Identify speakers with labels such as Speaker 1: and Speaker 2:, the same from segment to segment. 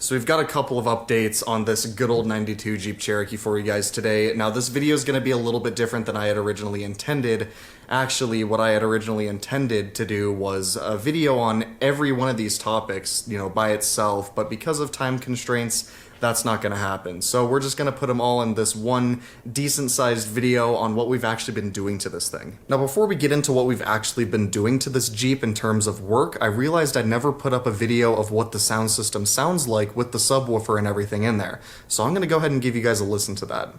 Speaker 1: So we've got a couple of updates on this good old 92 Jeep Cherokee for you guys today. Now this video is going to be a little bit different than I had originally intended. Actually, what I had originally intended to do was a video on every one of these topics, by itself, but because of time constraints, that's not going to happen. So we're just going to put them all in this one decent sized video on what we've actually been doing to this thing. Now before we get into what we've actually been doing to this Jeep in terms of work, I realized I never put up a video of what the sound system sounds like with the subwoofer and everything in there. So I'm going to go ahead and give you guys a listen to that.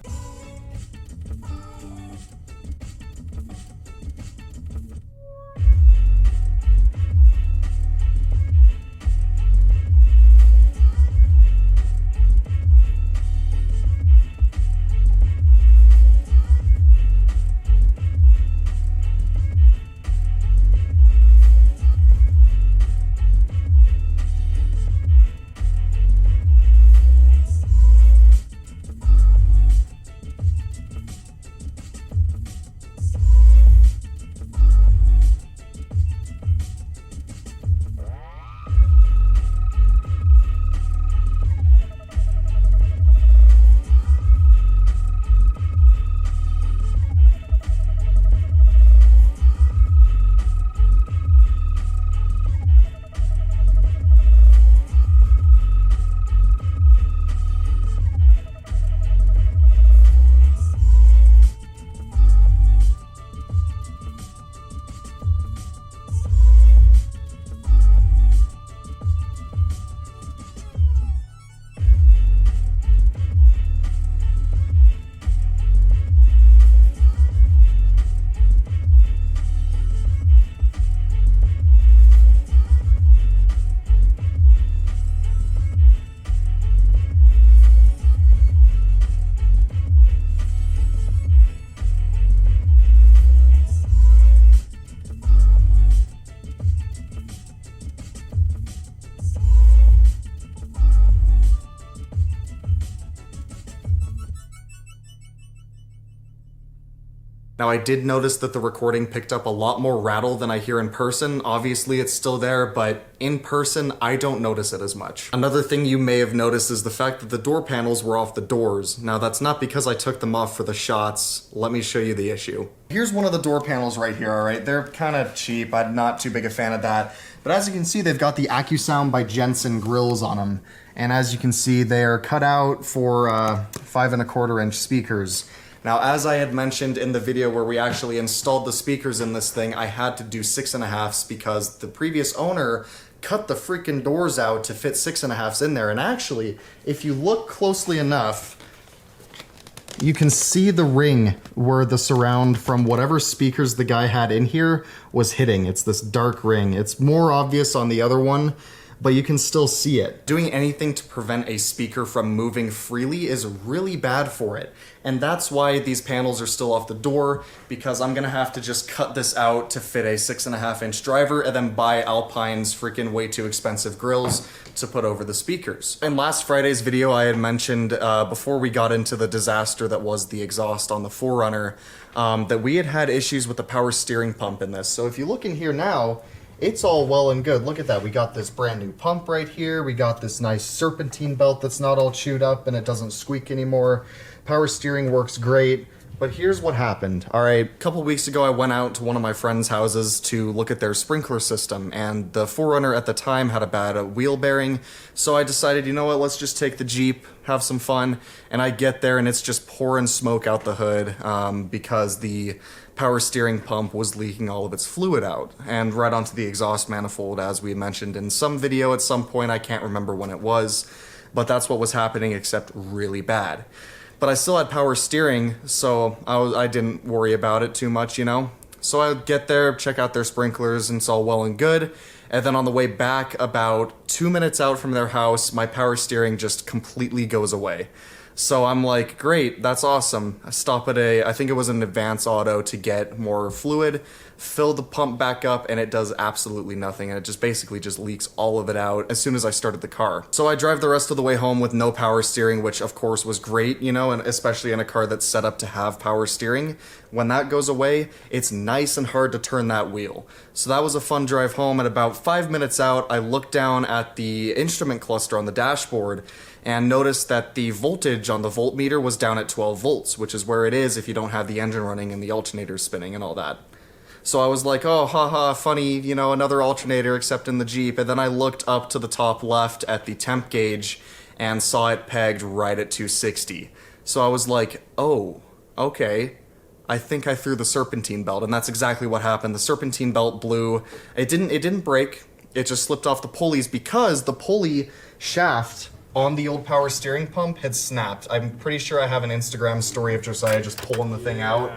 Speaker 1: Now I did notice that the recording picked up a lot more rattle than I hear in person. Obviously it's still there, but in person I don't notice it as much. Another thing you may have noticed is the fact that the door panels were off the doors. Now that's not because I took them off for the shots. Let me show you the issue. Here's one of the door panels right here, alright? They're kind of cheap. I'm not too big a fan of that. But as you can see, they've got the AccuSound by Jensen grills on them. And as you can see, they're cut out for 5¼ inch speakers. Now, as I had mentioned in the video where we actually installed the speakers in this thing, I had to do 6½s because the previous owner cut the freaking doors out to fit 6½s in there. And actually, if you look closely enough, you can see the ring where the surround from whatever speakers the guy had in here was hitting. It's this dark ring. It's more obvious on the other one, but you can still see it. Doing anything to prevent a speaker from moving freely is really bad for it. And that's why these panels are still off the door, because I'm gonna have to just cut this out to fit a 6½ inch driver and then buy Alpine's freaking way too expensive grills to put over the speakers. In last Friday's video, I had mentioned before we got into the disaster that was the exhaust on the 4Runner, that we had had issues with the power steering pump in this. So if you look in here now, it's all well and good. Look at that. We got this brand new pump right here. We got this nice serpentine belt that's not all chewed up and it doesn't squeak anymore. Power steering works great. But here's what happened. All right, a couple weeks ago, I went out to one of my friends' houses to look at their sprinkler system, and the 4Runner at the time had a bad wheel bearing. So I decided, you know what, let's just take the Jeep, have some fun. And I get there and it's just pouring smoke out the hood because the power steering pump was leaking all of its fluid out and right onto the exhaust manifold, as we mentioned in some video at some point. I can't remember when it was, but that's what was happening, except really bad. But I still had power steering, so I didn't worry about it too much, So I get there, check out their sprinklers, and it's all well and good. And then on the way back, about 2 minutes out from their house, my power steering just completely goes away. So I'm like, great, that's awesome. I stop at I think it was an Advance Auto to get more fluid. fill the pump back up, and it does absolutely nothing, and it just basically just leaks all of it out as soon as I started the car. So I drive the rest of the way home with no power steering, which of course was great, you know, and especially in a car that's set up to have power steering. When that goes away, it's nice and hard to turn that wheel. So that was a fun drive home, and about 5 minutes out, I looked down at the instrument cluster on the dashboard and noticed that the voltage on the voltmeter was down at 12 volts, which is where it is if you don't have the engine running and the alternator spinning and all that. So I was like, oh, haha, funny, you know, another alternator except in the Jeep. And then I looked up to the top left at the temp gauge and saw it pegged right at 260. So I was like, oh, okay. I think I threw the serpentine belt, and that's exactly what happened. The serpentine belt blew. It didn't break. It just slipped off the pulleys because the pulley shaft on the old power steering pump had snapped. I'm pretty sure I have an Instagram story of Josiah just pulling the thing out.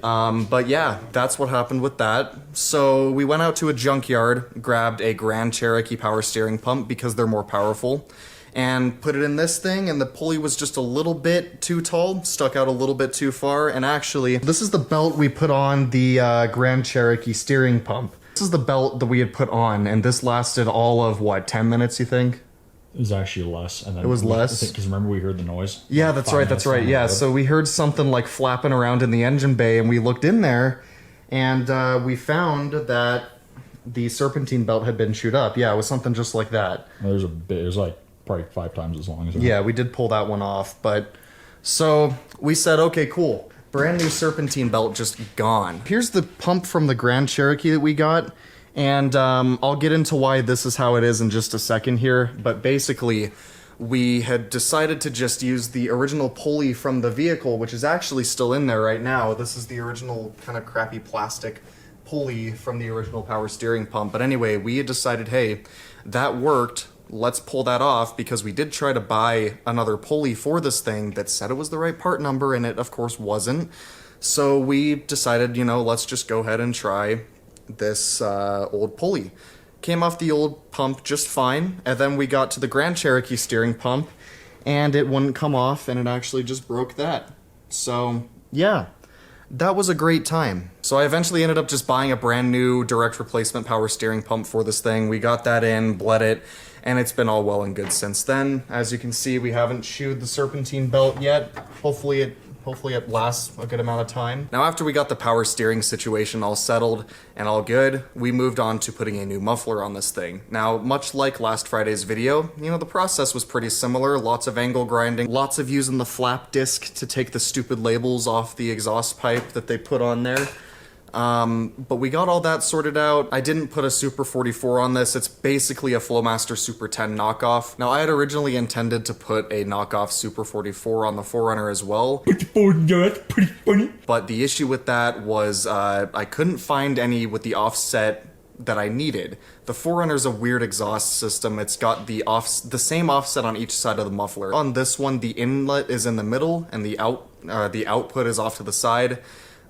Speaker 1: But yeah, that's what happened with that. So we went out to a junkyard, grabbed a Grand Cherokee power steering pump because they're more powerful, and put it in this thing, and the pulley was just a little bit too tall, stuck out a little bit too far, and actually, this is the belt we put on the Grand Cherokee steering pump. This is the belt that we had put on, and this lasted all of, what, 10 minutes, you think?
Speaker 2: It was actually less. And then
Speaker 1: it was less?
Speaker 2: Because remember we heard the noise?
Speaker 1: Yeah, like that's right, yeah. So we heard something like flapping around in the engine bay, and we looked in there, and we found that the serpentine belt had been chewed up. Yeah, it was something just like that.
Speaker 2: There's a bit, it was like probably 5 times as long as that.
Speaker 1: Yeah, we did pull that one off, but so we said, okay, cool. Brand new serpentine belt just gone. Here's the pump from the Grand Cherokee that we got, and I'll get into why this is how it is in just a second here, but basically we had decided to just use the original pulley from the vehicle, which is actually still in there right now. This is the original kind of crappy plastic pulley from the original power steering pump. But anyway, we had decided, hey, that worked. Let's pull that off, because we did try to buy another pulley for this thing that said it was the right part number, and it of course wasn't. So we decided, you know, let's just go ahead and try this old pulley. Came off the old pump just fine, and then we got to the Grand Cherokee steering pump, and it wouldn't come off, and it actually just broke that. So yeah, that was a great time. So I eventually ended up just buying a brand new direct replacement power steering pump for this thing. We got that in, bled it, and it's been all well and good since then. As you can see, we haven't chewed the serpentine belt yet. Hopefully it lasts a good amount of time. Now, after we got the power steering situation all settled and all good, we moved on to putting a new muffler on this thing. Now, much like last Friday's video, you know, the process was pretty similar. Lots of angle grinding, lots of using the flap disc to take the stupid labels off the exhaust pipe that they put on there. But we got all that sorted out. I didn't put a Super 44 on this. It's basically a Flowmaster Super 10 knockoff. Now, I had originally intended to put a knockoff Super 44 on the 4Runner as well.
Speaker 2: That's pretty funny.
Speaker 1: But the issue with that was I couldn't find any with the offset that I needed. The 4Runner's a weird exhaust system. It's got the same offset on each side of the muffler. On this one, the inlet is in the middle and the output is off to the side.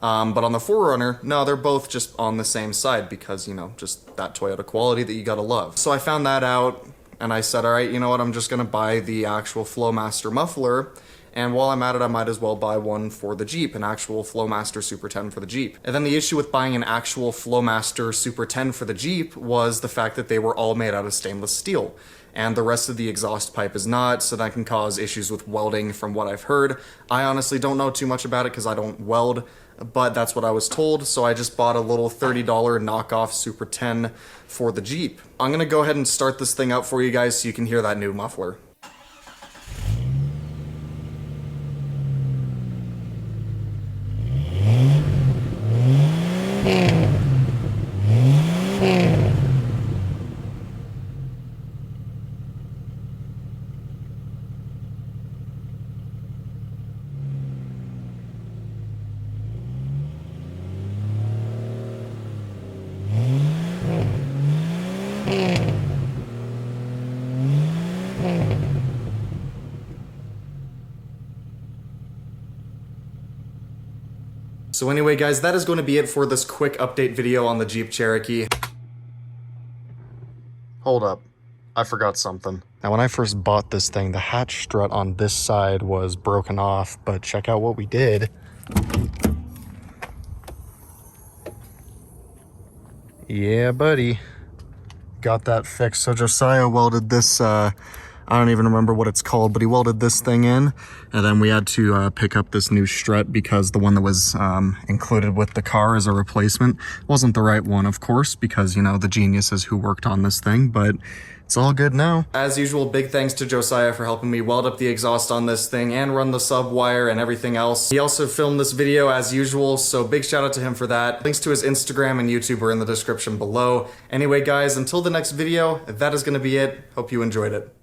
Speaker 1: But on the 4Runner, no, they're both just on the same side because, you know, just that Toyota quality that you gotta love. So I found that out, and I said, all right, you know what, I'm just gonna buy the actual Flowmaster muffler, and while I'm at it, I might as well buy one for the Jeep, an actual Flowmaster Super 10 for the Jeep. And then the issue with buying an actual Flowmaster Super 10 for the Jeep was the fact that they were all made out of stainless steel, and the rest of the exhaust pipe is not, so that can cause issues with welding from what I've heard. I honestly don't know too much about it because I don't weld, but that's what I was told, so I just bought a little $30 knockoff Super 10 for the Jeep. I'm gonna go ahead and start this thing up for you guys so you can hear that new muffler. So anyway, guys, that is going to be it for this quick update video on the Jeep Cherokee. Hold up. I forgot something. Now, when I first bought this thing, the hatch strut on this side was broken off, but check out what we did. Yeah, buddy. Got that fixed. So Josiah welded this, I don't even remember what it's called, but he welded this thing in, and then we had to pick up this new strut because the one that was included with the car as a replacement wasn't the right one, of course, because, you know, the geniuses who worked on this thing, but it's all good now. As usual, big thanks to Josiah for helping me weld up the exhaust on this thing and run the sub wire and everything else. He also filmed this video as usual, so big shout out to him for that. Links to his Instagram and YouTube are in the description below. Anyway, guys, until the next video, that is going to be it. Hope you enjoyed it.